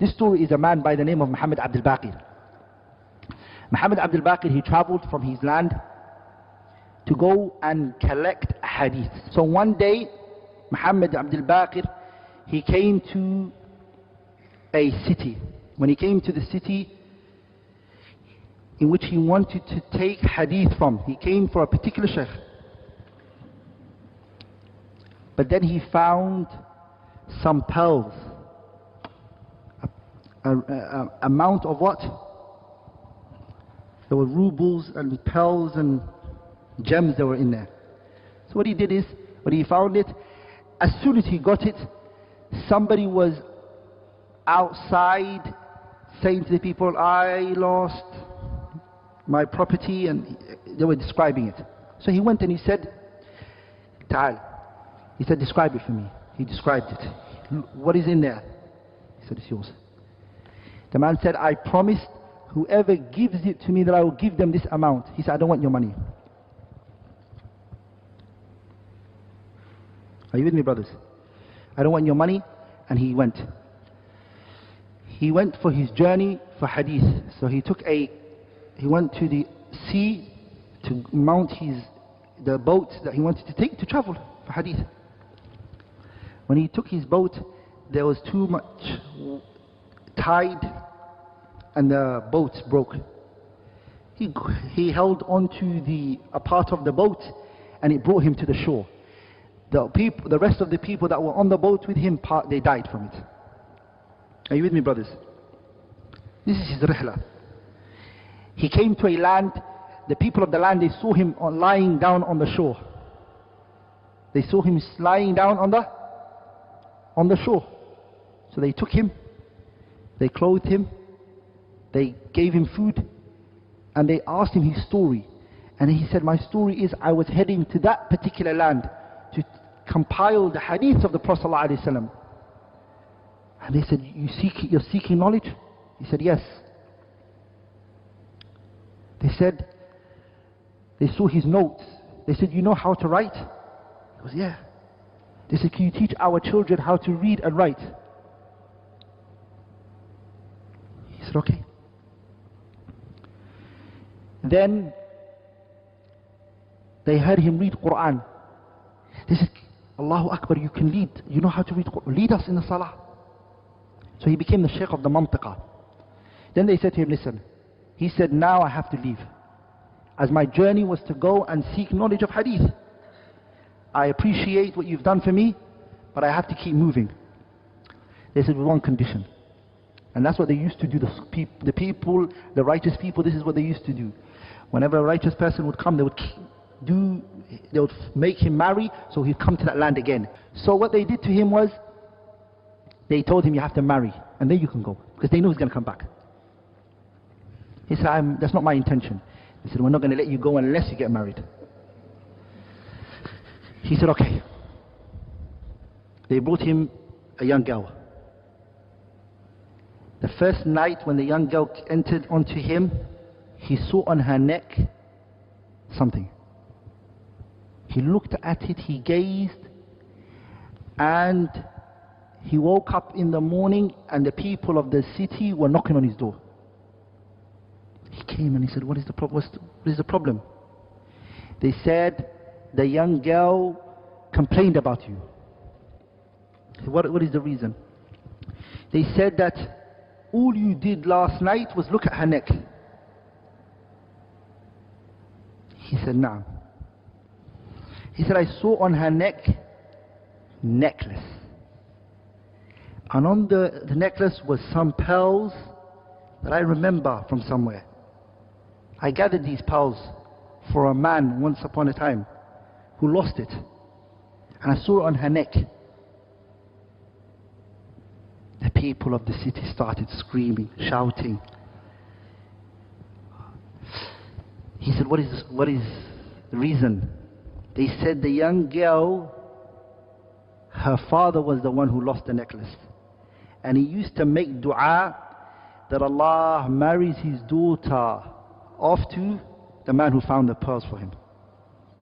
This story is a man by the name of Muhammad Abdul Baqir. Muhammad Abdul Baqir, he traveled from his land to go and collect hadith. So one day, Muhammad Abdul Baqir, he came to a city. When he came to the city in which he wanted to take hadith from, he came for a particular sheikh. But then he found some pearls, amount of what? There were rubles and pearls and gems that were in there. So what he did is, when he found it, as soon as he got it, somebody was outside saying to the people, I lost my property, and they were describing it. So he went and he said, Ta'al. He said, describe it for me. He described it. What is in there? He said, it's yours. The man said, I promised whoever gives it to me that I will give them this amount. He said, I don't want your money. Are you with me, brothers? I don't want your money. And he went. He went for his journey for hadith. So he went to the sea to mount the boat that he wanted to take to travel for hadith. When he took his boat, there was too much tide and the boat broke. He held onto a part of the boat and it brought him to the shore. The rest of the people that were on the boat with him, they died from it. Are you with me, brothers? This is his rihla. He came to a land, the people of the land, they saw him lying down on the shore. They saw him lying down on the shore. So they took him, they clothed him, they gave him food, and they asked him his story. And he said, my story is I was heading to that particular land to compile the hadiths of the Prophet ﷺ. And they said, you're seeking knowledge? He said, yes. They said, they saw his notes. They said, you know how to write? He goes, yeah. They said, can you teach our children how to read and write? He said, okay. Then they heard him read Quran. They said, Allahu Akbar, you can lead. You know how to read Quran. Lead us in the salah. So he became the sheikh of the mantiqa. Then they said to him, listen. He said, now I have to leave. As my journey was to go and seek knowledge of hadith. I appreciate what you've done for me, but I have to keep moving. They said, with one condition. And that's what they used to do, the people, the righteous people, this is what they used to do. Whenever a righteous person would come, they would make him marry, so he'd come to that land again. So what they did to him was, they told him, you have to marry, and then you can go, because they know he's going to come back. He said, that's not my intention. They said, we're not going to let you go unless you get married. He said, okay. They brought him a young girl. The first night when the young girl entered onto him, he saw on her neck something. He looked at it, he gazed, and he woke up in the morning and the people of the city were knocking on his door. He came and he said, what is the problem? They said, the young girl complained about you. What is the reason? They said that all you did last night was look at her neck. He said, nah. He said, I saw on her neck, necklace. And on the necklace was some pearls that I remember from somewhere. I gathered these pearls for a man once upon a time who lost it. And I saw it on her neck. The people of the city started screaming, shouting. He said, what is the reason? They said the young girl, her father was the one who lost the necklace. And he used to make dua that Allah marries his daughter off to the man who found the pearls for him.